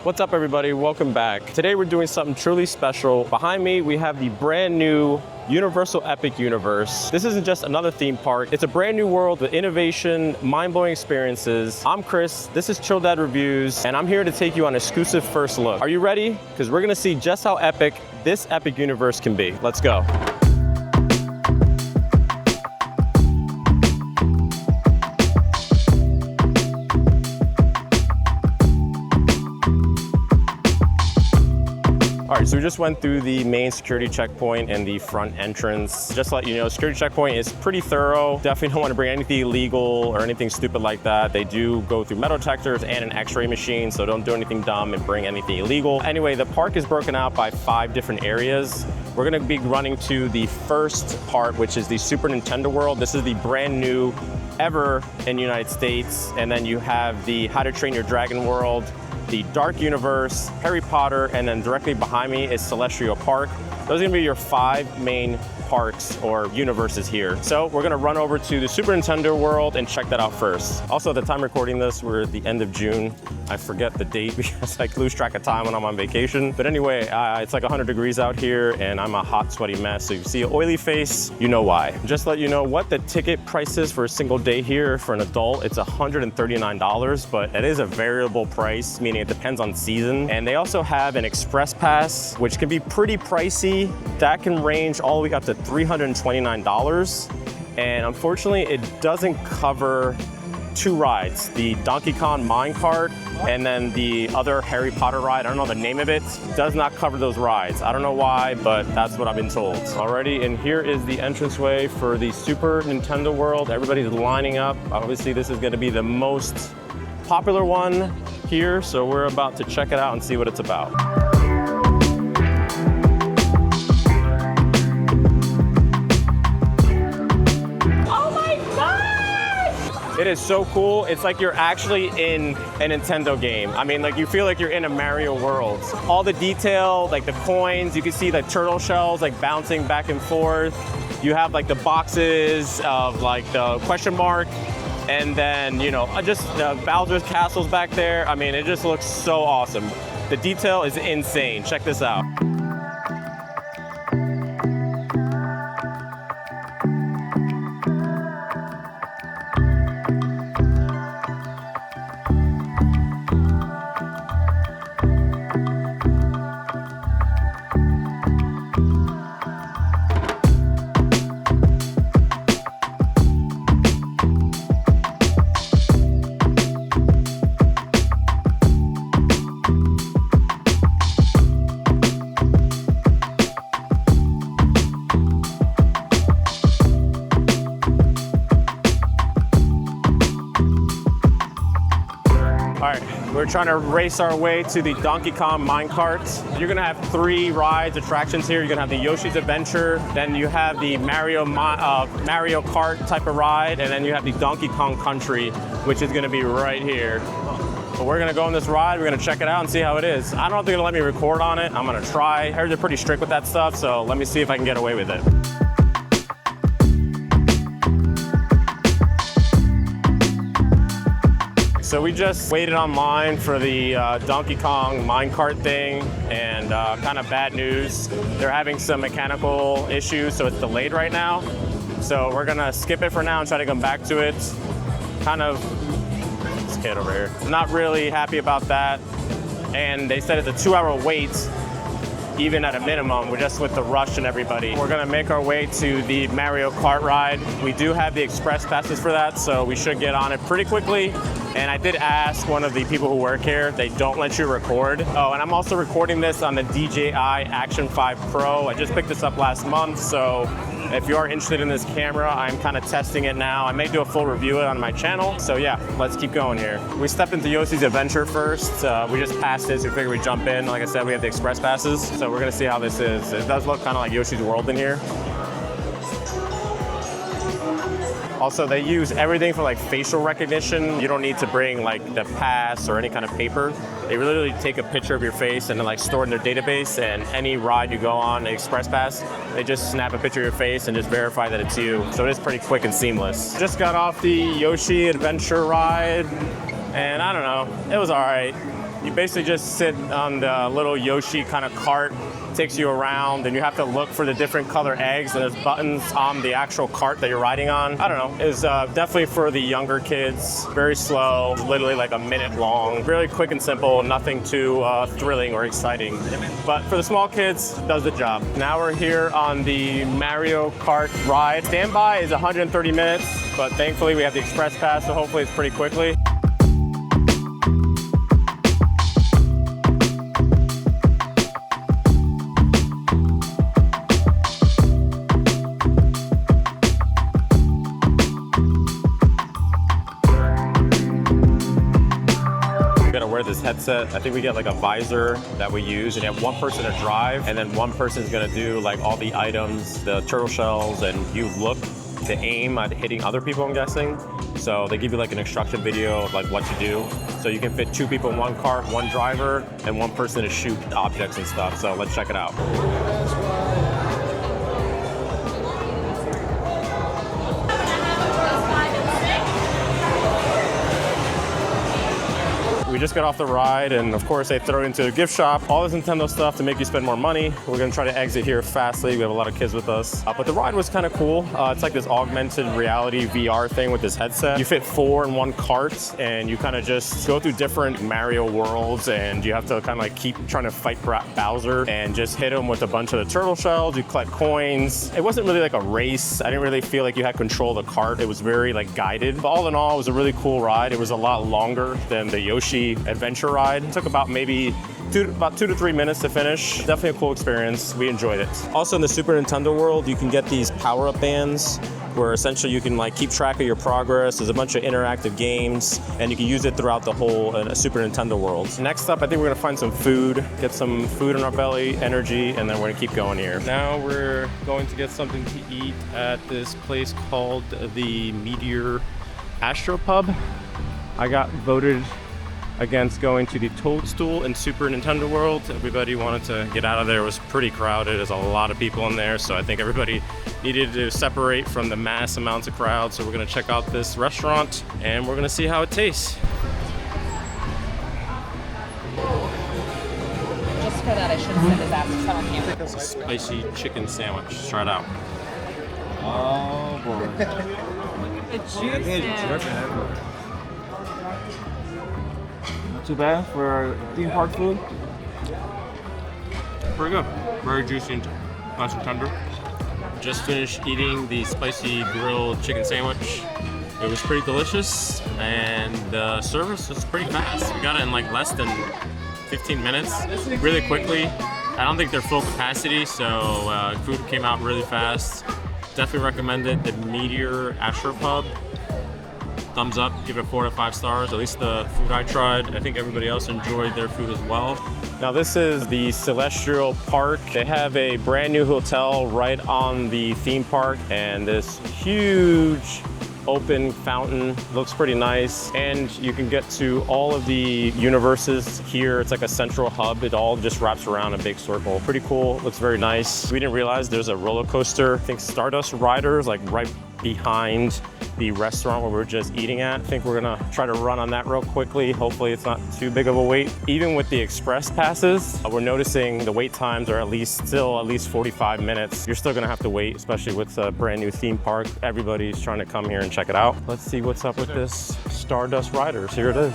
What's up everybody, welcome back. Today we're doing something truly special. Behind me we have the brand new Universal Epic Universe. This isn't just another theme park, it's a brand new world with innovation, mind-blowing experiences. I'm Chris, this is Chill Dad Reviews, and I'm here to take you on an exclusive first look. Are you ready? Because we're gonna see just how epic this epic universe can be. Let's go. All right, so we just went through the main security checkpoint and the front entrance. Just to let you know, security checkpoint is pretty thorough. Definitely don't want to bring anything illegal or anything stupid like that. They do go through metal detectors and an x-ray machine, so don't do anything dumb and bring anything illegal. Anyway, the park is broken out by 5 different areas. We're gonna be running to the first part, which is the Super Nintendo World. This is the brand new ever in the United States. And then you have the How to Train Your Dragon World, the Dark Universe, Harry Potter, and then directly behind me is Celestial Park. Those are gonna be your 5 main parks or universes here. So we're gonna run over to the Super Nintendo World and check that out first. Also, at the time recording this, we're at the end of June. I forget the date because I lose track of time when I'm on vacation. But anyway, it's like 100 degrees out here and I'm a hot, sweaty mess. So if you see an oily face, you know why. Just to let you know what the ticket price is for a single day here for an adult. It's $139, but it is a variable price, meaning it depends on season. And they also have an express pass, which can be pretty pricey. That can range all the way up to $329. And unfortunately, it doesn't cover 2 rides, the Donkey Kong minecart and then the other Harry Potter ride. I don't know the name of it. Does not cover those rides. I don't know why, but that's what I've been told. Alrighty, and here is the entranceway for the Super Nintendo World. Everybody's lining up. Obviously, this is gonna be the most popular one here, so we're about to check it out and see what it's about. It is so cool. It's like you're actually in a Nintendo game. I mean, like you feel like you're in a Mario world. All the detail, like the coins, you can see the turtle shells like bouncing back and forth. You have like the boxes of like the question mark, and then, you know, just Bowser's castles back there. I mean, it just looks so awesome. The detail is insane. Check this out. All right, we're trying to race our way to the Donkey Kong minecart. You're gonna have 3 rides, attractions here. You're gonna have the Yoshi's Adventure, then you have the Mario Kart type of ride, and then you have the Donkey Kong Country, which is gonna be right here. But we're gonna go on this ride, we're gonna check it out and see how it is. I don't know if they're gonna let me record on it. I'm gonna try. I heard they're pretty strict with that stuff, so let me see if I can get away with it. So we just waited online for the Donkey Kong minecart thing, and kind of bad news. They're having some mechanical issues, so it's delayed right now. So we're gonna skip it for now and try to come back to it. Kind of, this kid over here. Not really happy about that. And they said it's a 2-hour wait, even at a minimum, just with the rush and everybody. We're gonna make our way to the Mario Kart ride. We do have the express passes for that, so we should get on it pretty quickly. And I did ask one of the people who work here, they don't let you record. Oh, and I'm also recording this on the DJI Action 5 Pro. I just picked this up last month, so if you are interested in this camera, I'm kind of testing it now. I may do a full review on my channel. So yeah, let's keep going here. We stepped into Yoshi's Adventure first. We just passed this, we figured we'd jump in. Like I said, we have the express passes, so we're gonna see how this is. It does look kind of like Yoshi's World in here. Also, they use everything for like facial recognition. You don't need to bring like the pass or any kind of paper. They literally take a picture of your face and then like store it in their database, and any ride you go on, the Express Pass, they just snap a picture of your face and just verify that it's you. So it is pretty quick and seamless. Just got off the Yoshi Adventure ride, and I don't know, it was all right. You basically just sit on the little Yoshi kind of cart, takes you around, and you have to look for the different color eggs, and there's buttons on the actual cart that you're riding on. I don't know, it's definitely for the younger kids, very slow, literally like a minute long, really quick and simple, nothing too thrilling or exciting. But for the small kids, does the job. Now we're here on the Mario Kart ride. Standby is 130 minutes, but thankfully we have the express pass, so hopefully it's pretty quickly. This headset, I think we get like a visor that we use, and you have one person to drive, and then one person is going to do like all the items, the turtle shells, and you look to aim at hitting other people, I'm guessing. So they give you like an instruction video of like what to do. So you can fit 2 people in one car, 1 driver, and 1 person to shoot objects and stuff. So let's check it out. We just got off the ride, and of course they throw it into a gift shop. All this Nintendo stuff to make you spend more money. We're gonna try to exit here fastly. We have a lot of kids with us. But the ride was kind of cool. It's like this augmented reality VR thing with this headset. You fit 4 in one cart, and you kind of just go through different Mario worlds, and you have to kind of like keep trying to fight Bowser and just hit him with a bunch of the turtle shells. You collect coins. It wasn't really like a race. I didn't really feel like you had control of the cart. It was very like guided. But all in all, it was a really cool ride. It was a lot longer than the Yoshi adventure ride. It took about maybe 2 to 3 minutes to finish. Definitely a cool experience. We enjoyed it. Also in the Super Nintendo world, you can get these power-up bands where essentially you can like keep track of your progress. There's a bunch of interactive games, and you can use it throughout the whole Super Nintendo world. Next up, I think we're gonna find some food, get some food in our belly, energy, and then we're gonna keep going here. Now we're going to get something to eat at this place called the Meteor Astropub. I got voted against going to the Toadstool in Super Nintendo World. Everybody wanted to get out of there. It was pretty crowded. There's a lot of people in there, so I think everybody needed to separate from the mass amounts of crowd. So we're gonna check out this restaurant, and we're gonna see how it tastes. Just for that, I should have said his ass to someone here. It's a spicy chicken sandwich. Let's try it out. Oh boy. It's juicy. Not too bad for theme park food. Pretty good. Very juicy and nice and tender. Just finished eating the spicy grilled chicken sandwich. It was pretty delicious, and the service was pretty fast. We got it in like less than 15 minutes, really quickly. I don't think they're full capacity, so food came out really fast. Definitely recommend it. The Meteor Astropub. Thumbs up, give it 4 to 5 stars. At least the food I tried. I think everybody else enjoyed their food as well. Now this is the Celestial Park. They have a brand new hotel right on the theme park, and this huge open fountain looks pretty nice, and you can get to all of the universes here. It's like a central hub. It all just wraps around a big circle. Pretty cool. Looks very nice. We didn't realize there's a roller coaster, I think Stardust Riders, like right behind the restaurant where we were just eating at. I think we're gonna try to run on that real quickly. Hopefully it's not too big of a wait. Even with the express passes, we're noticing the wait times are still at least 45 minutes. You're still gonna have to wait, especially with a brand new theme park. Everybody's trying to come here and check it out. Let's see what's up with this Stardust Riders. Here it is.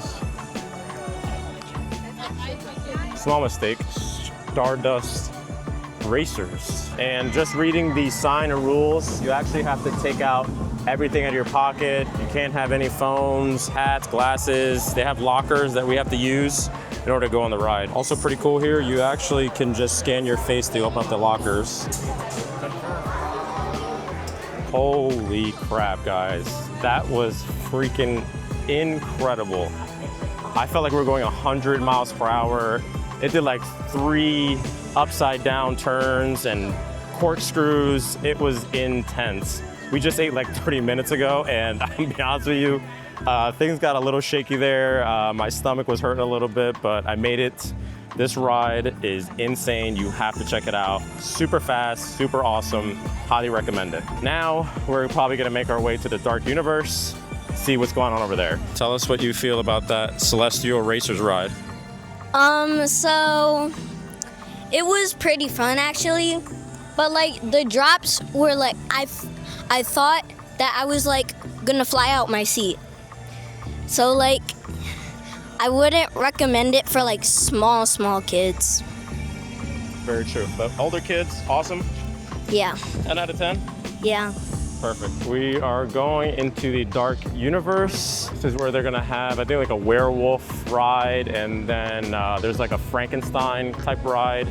Small mistake, Stardust Racers. And just reading the sign and rules, you actually have to take out everything out of your pocket. You can't have any phones, hats, glasses. They have lockers that we have to use in order to go on the ride. Also pretty cool here, you actually can just scan your face to open up the lockers. Holy crap, guys. That was freaking incredible. I felt like we were going 100 miles per hour. It did like 3 upside down turns and corkscrews. It was intense. We just ate like 30 minutes ago, and I'm gonna be honest with you, things got a little shaky there. My stomach was hurting a little bit, but I made it. This ride is insane. You have to check it out. Super fast, super awesome. Highly recommend it. Now, we're probably gonna make our way to the Dark Universe, see what's going on over there. Tell us what you feel about that Celestial Racers ride. So it was pretty fun actually, but like the drops were like I thought that I was like gonna fly out my seat. So like I wouldn't recommend it for like small kids. Very true. But older kids, awesome. Yeah. 10 out of 10. Yeah. Perfect. We are going into the dark universe. This is where they're gonna have, I think, like a werewolf ride, and then there's like a Frankenstein type ride.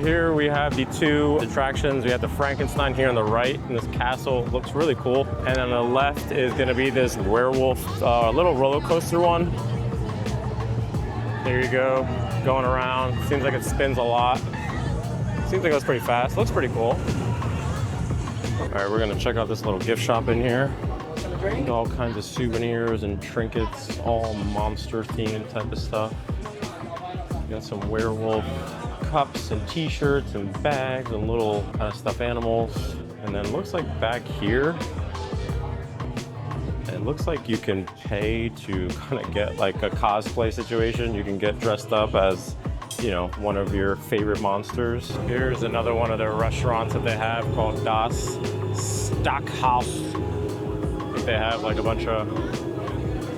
Here we have the two attractions. We have the Frankenstein here on the right, and this castle looks really cool. And on the left is gonna be this werewolf little roller coaster one. There you go, going around. Seems like it spins a lot. Seems like it goes pretty fast. Looks pretty cool. All right, we're gonna check out this little gift shop in here. All kinds of souvenirs and trinkets, all monster themed type of stuff. You got some werewolf cups and t-shirts and bags and little kind of stuffed animals. And then looks like back here, it looks like you can pay to kind of get like a cosplay situation. You can get dressed up as, you know, one of your favorite monsters. Here's another one of their restaurants that they have called Das Stockhaus. I think they have like a bunch of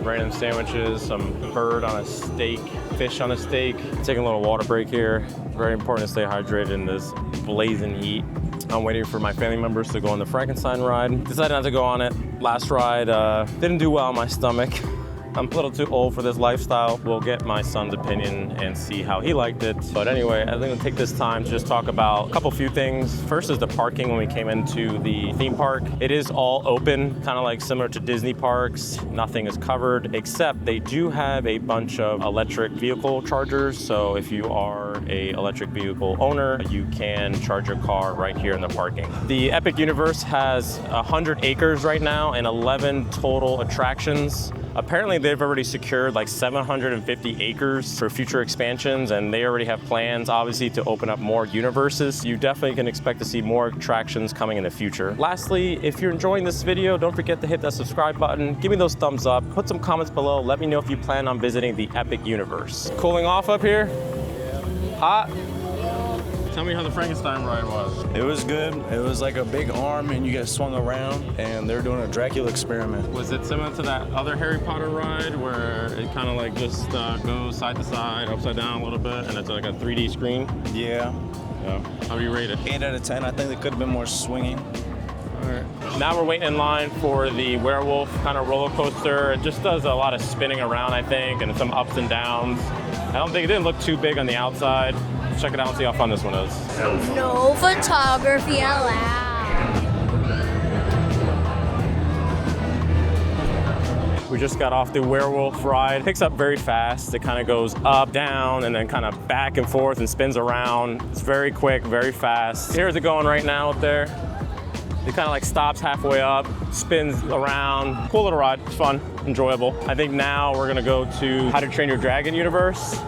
random sandwiches, some bird on a steak, fish on a steak. Taking a little water break here. Very important to stay hydrated in this blazing heat. I'm waiting for my family members to go on the Frankenstein ride. Decided not to go on it. Last ride didn't do well on my stomach. I'm a little too old for this lifestyle. We'll get my son's opinion and see how he liked it. But anyway, I think I'll take this time to just talk about a few things. First is the parking when we came into the theme park. It is all open, kind of like similar to Disney parks. Nothing is covered, except they do have a bunch of electric vehicle chargers. So if you are a electric vehicle owner, you can charge your car right here in the parking. The Epic Universe has 100 acres right now and 11 total attractions. Apparently they've already secured like 750 acres for future expansions, and they already have plans, obviously, to open up more universes. You definitely can expect to see more attractions coming in the future. Lastly, if you're enjoying this video, don't forget to hit that subscribe button. Give me those thumbs up. Put some comments below. Let me know if you plan on visiting the Epic Universe. Cooling off up here? Hot? Tell me how the Frankenstein ride was. It was good. It was like a big arm and you get swung around, and they're doing a Dracula experiment. Was it similar to that other Harry Potter ride where it kind of like just goes side to side, upside down a little bit, and it's like a 3D screen? Yeah. How do you rate it? 8 out of 10. I think there could have been more swinging. All right. Now we're waiting in line for the werewolf kind of roller coaster. It just does a lot of spinning around, I think, and some ups and downs. I don't think it didn't look too big on the outside. Let's check it out and see how fun this one is. No photography allowed. We just got off the werewolf ride. It picks up very fast. It kind of goes up, down, and then kind of back and forth and spins around. It's very quick, very fast. Here's it going right now up there. It kind of like stops halfway up, spins around. Cool little ride, it's fun, enjoyable. I think now we're gonna go to How to Train Your Dragon universe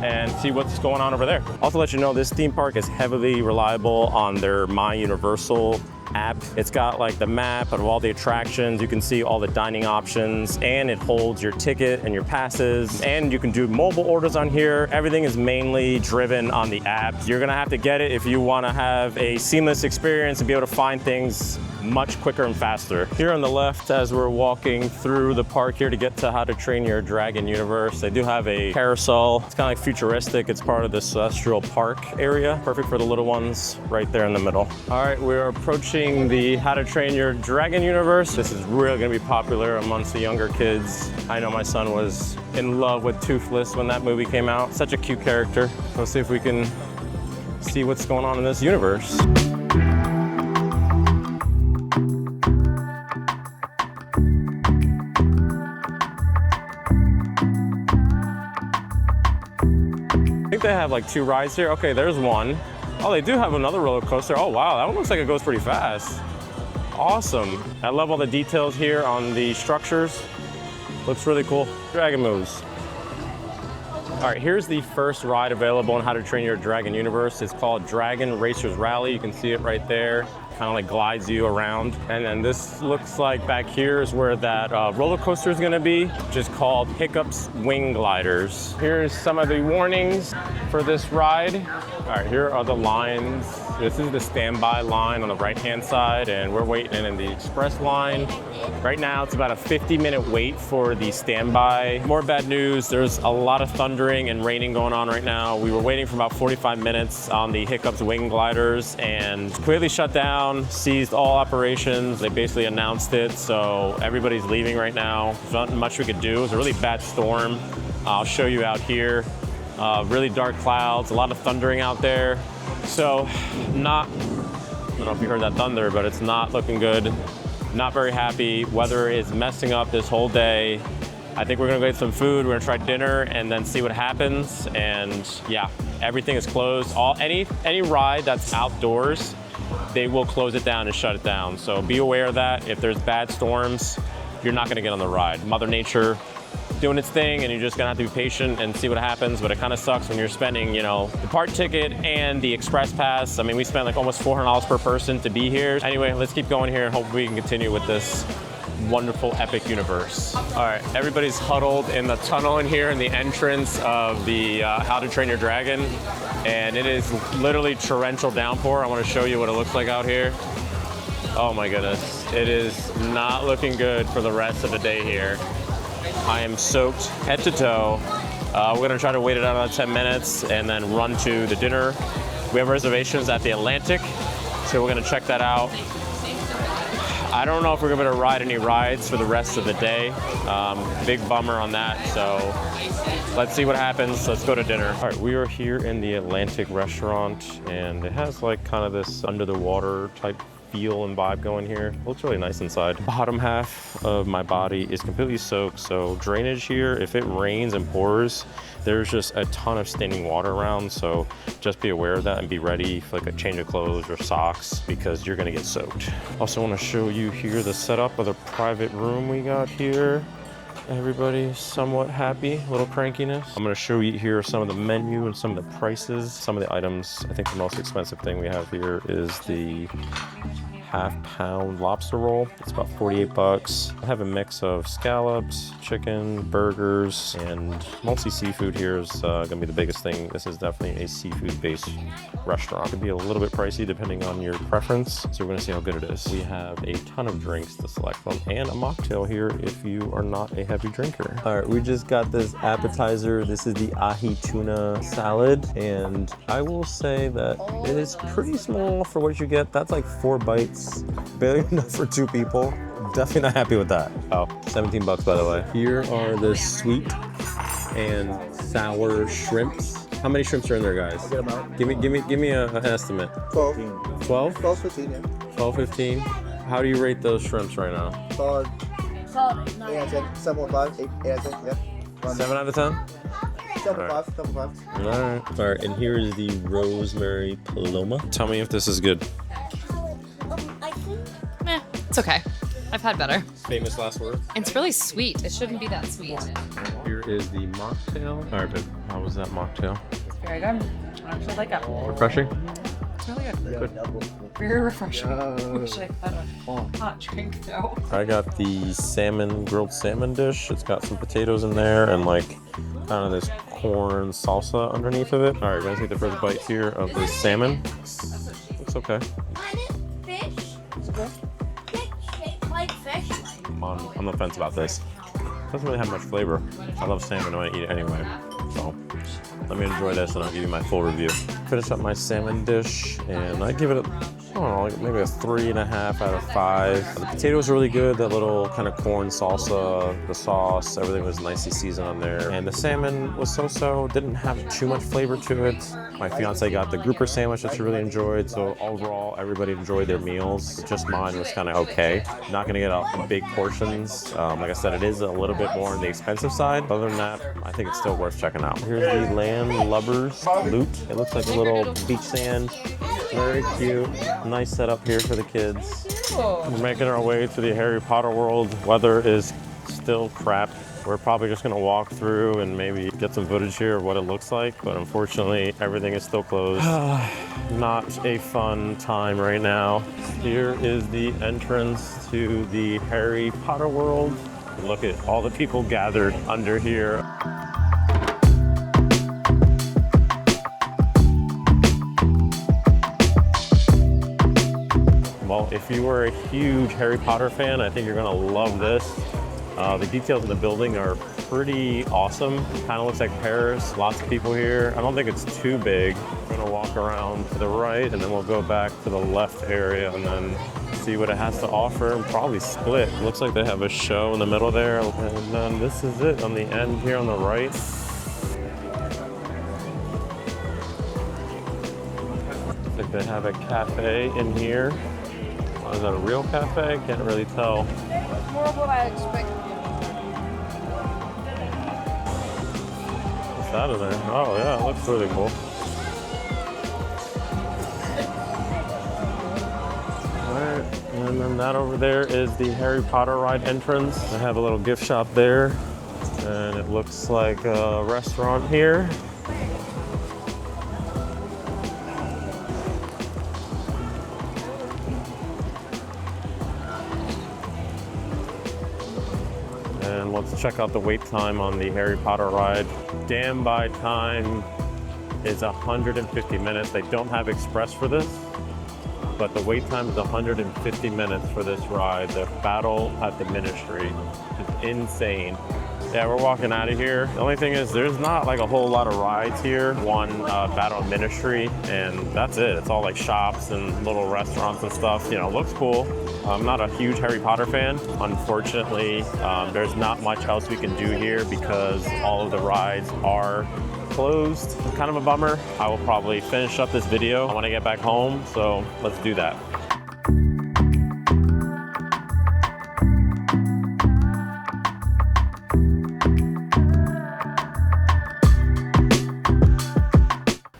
and see what's going on over there. Also let you know, this theme park is heavily reliable on their My Universal app. It's got like the map of all the attractions. You can see all the dining options, and it holds your ticket and your passes, and you can do mobile orders on here. Everything is mainly driven on the app. You're gonna have to get it if you wanna have a seamless experience and be able to find things much quicker and faster. Here on the left, as we're walking through the park here to get to How to Train Your Dragon universe, they do have a carousel. It's kind of like futuristic. It's part of the Celestial Park area. Perfect for the little ones right there in the middle. All right, we're approaching the How to Train Your Dragon universe. This is really gonna be popular amongst the younger kids. I know my son was in love with Toothless when that movie came out. Such a cute character. So let's see if we can see what's going on in this universe. I think they have like 2 rides here. Okay, there's one. Oh, they do have another roller coaster. Oh wow, that one looks like it goes pretty fast. Awesome. I love all the details here on the structures. Looks really cool. Dragon moves. All right, here's the first ride available on How to Train Your Dragon universe. It's called Dragon Racers Rally. You can see it right there. Kind of like glides you around. And then this looks like back here is where that roller coaster is gonna be, just called Hiccup's Wing Gliders. Here's some of the warnings for this ride. All right, here are the lines. This is the standby line on the right-hand side, and we're waiting in the express line. Right now, it's about a 50-minute wait for the standby. More bad news, there's a lot of thundering and raining going on right now. We were waiting for about 45 minutes on the Hiccup's Wing Gliders and completely shut down, seized all operations. They basically announced it, so everybody's leaving right now. There's not much we could do. It was a really bad storm. I'll show you out here. Really dark clouds, a lot of thundering out there. So I don't know if you heard that thunder, but it's not looking good. Not very happy. Weather is messing up this whole day. I think we're gonna go get some food. We're gonna try dinner and then see what happens. And yeah, everything is closed. Any ride that's outdoors, they will close it down and shut it down. So be aware of that. If there's bad storms, you're not gonna get on the ride. Mother Nature doing its thing, and you're just gonna have to be patient and see what happens. But it kind of sucks when you're spending, you know, the park ticket and the express pass. I mean, we spent like almost $400 per person to be here. Anyway, let's keep going here and hope we can continue with this wonderful, epic universe. All right, everybody's huddled in the tunnel in here in the entrance of the How to Train Your Dragon, and it is literally torrential downpour. I want to show you what it looks like out here. Oh my goodness, it is not looking good for the rest of the day here. I am soaked head to toe. We're gonna try to wait it out another 10 minutes and then run to the dinner. We have reservations at the Atlantic, so we're gonna check that out. I don't know if we're gonna ride any rides for the rest of the day. Big bummer on that, so let's see what happens. Let's go to dinner. All right, we are here in the Atlantic restaurant, and it has like kind of this under the water type feel and vibe going here. Looks really nice inside. Bottom half of my body is completely soaked, so drainage here, if it rains and pours, there's just a ton of standing water around, so just be aware of that and be ready for like a change of clothes or socks because you're gonna get soaked. Also want to show you here the setup of the private room we got here. Everybody somewhat happy, a little crankiness. I'm gonna show you here some of the menu and some of the prices. Some of the items, I think the most expensive thing we have here is the half-pound lobster roll. It's about 48 bucks. I have a mix of scallops, chicken, burgers, and mostly seafood here is gonna be the biggest thing. This is definitely a seafood-based restaurant. It could be a little bit pricey depending on your preference, so we're gonna see how good it is. We have a ton of drinks to select from and a mocktail here if you are not a heavy drinker. All right, we just got this appetizer. This is the ahi tuna salad, and I will say that it is pretty small for what you get. That's like 4 bites. Barely enough for 2 people. Definitely not happy with that. Oh, 17 bucks by the way. Here are the sweet and sour shrimps. How many shrimps are in there, guys? I'll get them out. Give me an estimate. 12. 12? 12, 15, yeah. 12, 15. How do you rate those shrimps right now? Solid. 8 out of 10. 7.5. 8 out of 10, yeah. 7 out of 10? 7.5. 7.5. All right, and here is the rosemary paloma. Tell me if this is good. It's okay. I've had better. Famous last word. It's really sweet. It shouldn't be that sweet. Here is the mocktail. All right, babe. How was that mocktail? It's very good. I actually like it. Refreshing? It's really good. Very refreshing. Wish I had a hot drink though. I got the grilled salmon dish. It's got some potatoes in there and like kind of this corn salsa underneath of it. All right, we're gonna take the first bite here of the salmon. Looks okay. I'm on the fence about this. It doesn't really have much flavor. I love salmon, I want to eat it anyway. So let me enjoy this and I'll give you my full review. Finish up my salmon dish and I give it I don't know, maybe a 3.5 out of 5. The potatoes are really good. That little kind of corn salsa, the sauce, everything was nicely seasoned on there. And the salmon was so-so, didn't have too much flavor to it. My fiance got the grouper sandwich that she really enjoyed. So overall, everybody enjoyed their meals. Just mine was kind of okay. Not gonna get out big portions. Like I said, it is a little bit more on the expensive side. Other than that, I think it's still worth checking out. Here's the Landlubbers loot. It looks like a little beach sand. Very cute. Nice setup here for the kids. We're making our way to the Harry Potter world. Weather is still crap. We're probably just gonna walk through and maybe get some footage here of what it looks like, but unfortunately everything is still closed. Not a fun time right now. Here is the entrance to the Harry Potter world. Look at all the people gathered under here. Well, if you were a huge Harry Potter fan, I think you're gonna love this. The details in the building are pretty awesome. Kind of looks like Paris, lots of people here. I don't think it's too big. We're gonna walk around to the right and then we'll go back to the left area and then see what it has to offer and probably split. Looks like they have a show in the middle there. And then this is it on the end here on the right. Looks like they have a cafe in here. Is that a real cafe? Can't really tell. It's more of what I expected. What's that in there? Oh yeah, it looks really cool. Alright, and then that over there is the Harry Potter ride entrance. I have a little gift shop there, and it looks like a restaurant here. And let's check out the wait time on the Harry Potter ride. Standby time is 150 minutes. They don't have express for this, but the wait time is 150 minutes for this ride. The Battle at the Ministry is insane. Yeah, we're walking out of here. The only thing is there's not like a whole lot of rides here. One Battle of Ministry, and that's it. It's all like shops and little restaurants and stuff. You know, looks cool. I'm not a huge Harry Potter fan. Unfortunately, there's not much else we can do here because all of the rides are closed. Kind of a bummer. I will probably finish up this video when I get back home, so let's do that.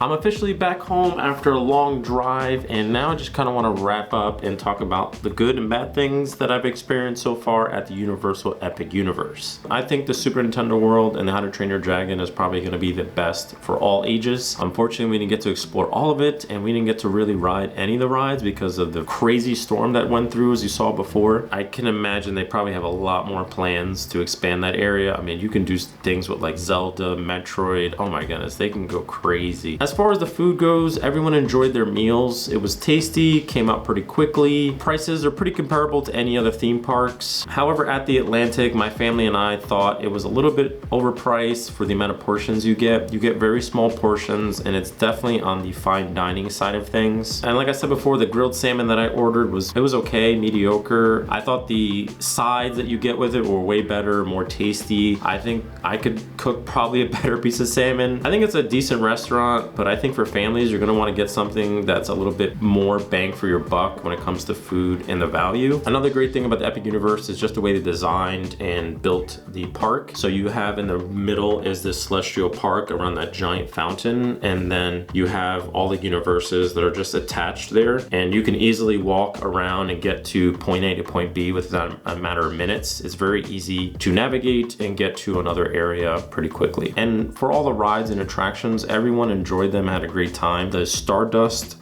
I'm officially back home after a long drive, and now I just kind of want to wrap up and talk about the good and bad things that I've experienced so far at the Universal Epic Universe. I think the Super Nintendo World and How to Train Your Dragon is probably going to be the best for all ages. Unfortunately, we didn't get to explore all of it, and we didn't get to really ride any of the rides because of the crazy storm that went through, as you saw before. I can imagine they probably have a lot more plans to expand that area. I mean, you can do things with like Zelda, Metroid. Oh my goodness, they can go crazy. As far as the food goes, everyone enjoyed their meals. It was tasty, came out pretty quickly. Prices are pretty comparable to any other theme parks. However, at the Atlantic, my family and I thought it was a little bit overpriced for the amount of portions you get. You get very small portions, and it's definitely on the fine dining side of things. And like I said before, the grilled salmon that I ordered was okay, mediocre. I thought the sides that you get with it were way better, more tasty. I think I could cook probably a better piece of salmon. I think it's a decent restaurant, but I think for families, you're gonna wanna get something that's a little bit more bang for your buck when it comes to food and the value. Another great thing about the Epic Universe is just the way they designed and built the park. So you have in the middle is this celestial park around that giant fountain, and then you have all the universes that are just attached there, and you can easily walk around and get to point A to point B within a matter of minutes. It's very easy to navigate and get to another area pretty quickly. And for all the rides and attractions, everyone enjoyed them, had a great time. The Stardust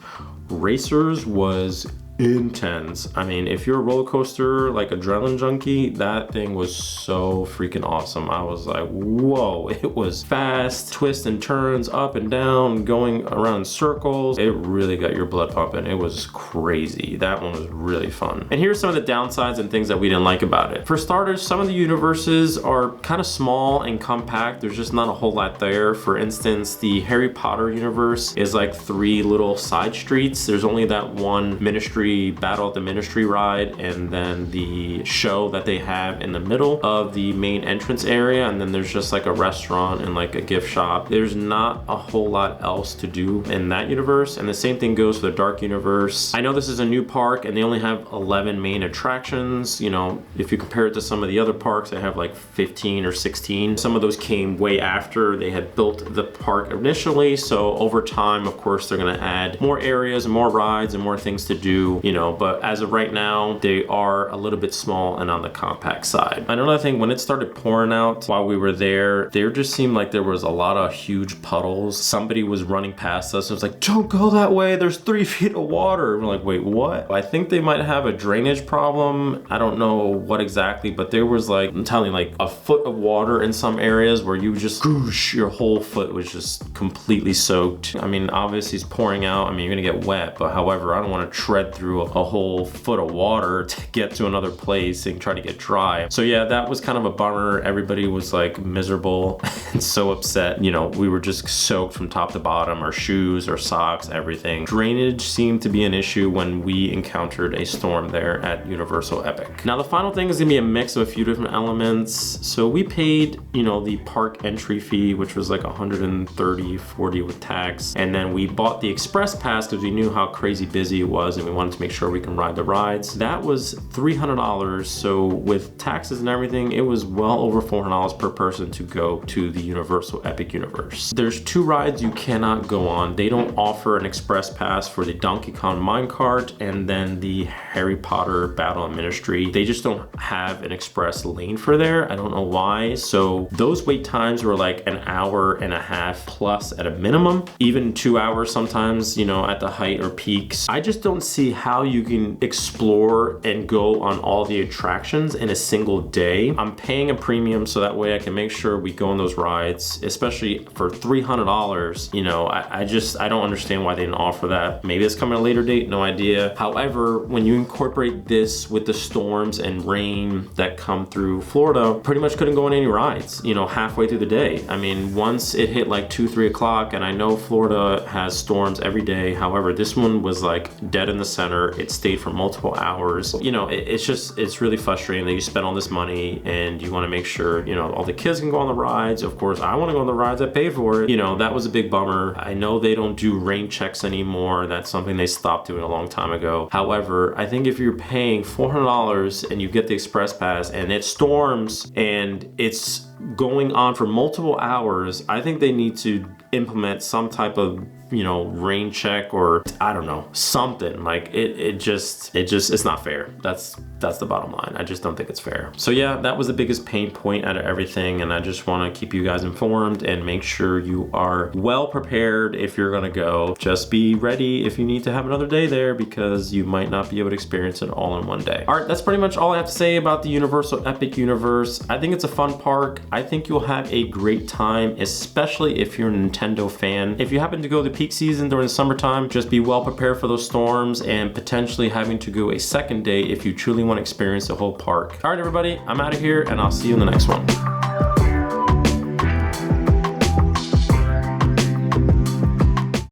Racers was intense. I mean, if you're a roller coaster like adrenaline junkie, that thing was so freaking awesome. I was like, whoa, it was fast, twists and turns, up and down, going around in circles. It really got your blood pumping. It was crazy. That one was really fun. And here's some of the downsides and things that we didn't like about it. For starters, some of the universes are kind of small and compact. There's just not a whole lot there. For instance, the Harry Potter universe is like 3 little side streets. There's only that one Ministry Battle at the Ministry ride, and then the show that they have in the middle of the main entrance area, and then there's just like a restaurant and like a gift shop. There's not a whole lot else to do in that universe, and the same thing goes for the Dark Universe. I know this is a new park and they only have 11 main attractions. You know, if you compare it to some of the other parks, they have like 15 or 16. Some of those came way after they had built the park initially, so over time, of course, they're gonna add more areas and more rides and more things to do. issue, you know, but as of right now, they are a little bit small and on the compact side. Another thing, when it started pouring out while we were there just seemed like there was a lot of huge puddles. Somebody was running past us and was like, don't go that way, there's 3 feet of water. We're like, wait, what? I think they might have a drainage problem. I don't know what exactly, but there was like, I'm telling you, like a foot of water in some areas where you just, goosh, your whole foot was just completely soaked. I mean, obviously it's pouring out. I mean, you're gonna get wet, but however, I don't want to tread through a whole foot of water to get to another place and try to get dry. So yeah, that was kind of a bummer. Everybody was like miserable and so upset. You know, we were just soaked from top to bottom, our shoes, our socks, everything. Drainage seemed to be an issue when we encountered a storm there at Universal Epic. Now the final thing is gonna be a mix of a few different elements. So we paid, you know, the park entry fee, which was like $130-$140 with tax. And then we bought the express pass because we knew how crazy busy it was and we wanted to make sure we can ride the rides. That was $300. So with taxes and everything, it was well over $400 per person to go to the Universal Epic Universe. There's 2 rides you cannot go on. They don't offer an express pass for the Donkey Kong minecart and then the Harry Potter Battle of Ministry. They just don't have an express lane for there. I don't know why. So those wait times were like an hour and a half plus at a minimum, even 2 hours sometimes, you know, at the height or peaks. I just don't see how you can explore and go on all the attractions in a single day. I'm paying a premium so that way I can make sure we go on those rides, especially for $300. You know, I don't understand why they didn't offer that. Maybe it's coming at a later date, no idea. However, when you incorporate this with the storms and rain that come through Florida, pretty much couldn't go on any rides, you know, halfway through the day. I mean, once it hit like 2-3 o'clock, and I know Florida has storms every day. However, this one was like dead in the center. It stayed for multiple hours. You know, it's really frustrating that you spend all this money and you want to make sure, you know, all the kids can go on the rides. Of course, I want to go on the rides, I pay for it. You know, that was a big bummer. I know they don't do rain checks anymore. That's something they stopped doing a long time ago. However, I think if you're paying $400 and you get the express pass and it storms and it's going on for multiple hours, I think they need to implement some type of, you know, rain check, or I don't know, something. Like it's not fair. That's the bottom line. I just don't think it's fair. So yeah, that was the biggest pain point out of everything, and I just want to keep you guys informed and make sure you are well prepared if you're gonna go. Just be ready if you need to have another day there, because you might not be able to experience it all in one day. All right, that's pretty much all I have to say about the Universal Epic Universe. I think it's a fun park. I think you'll have a great time, especially if you're a Nintendo fan. If you happen to go the peak season during the summertime, just be well prepared for those storms and potentially having to go a second day if you truly want to experience the whole park. All right, everybody, I'm out of here and I'll see you in the next one.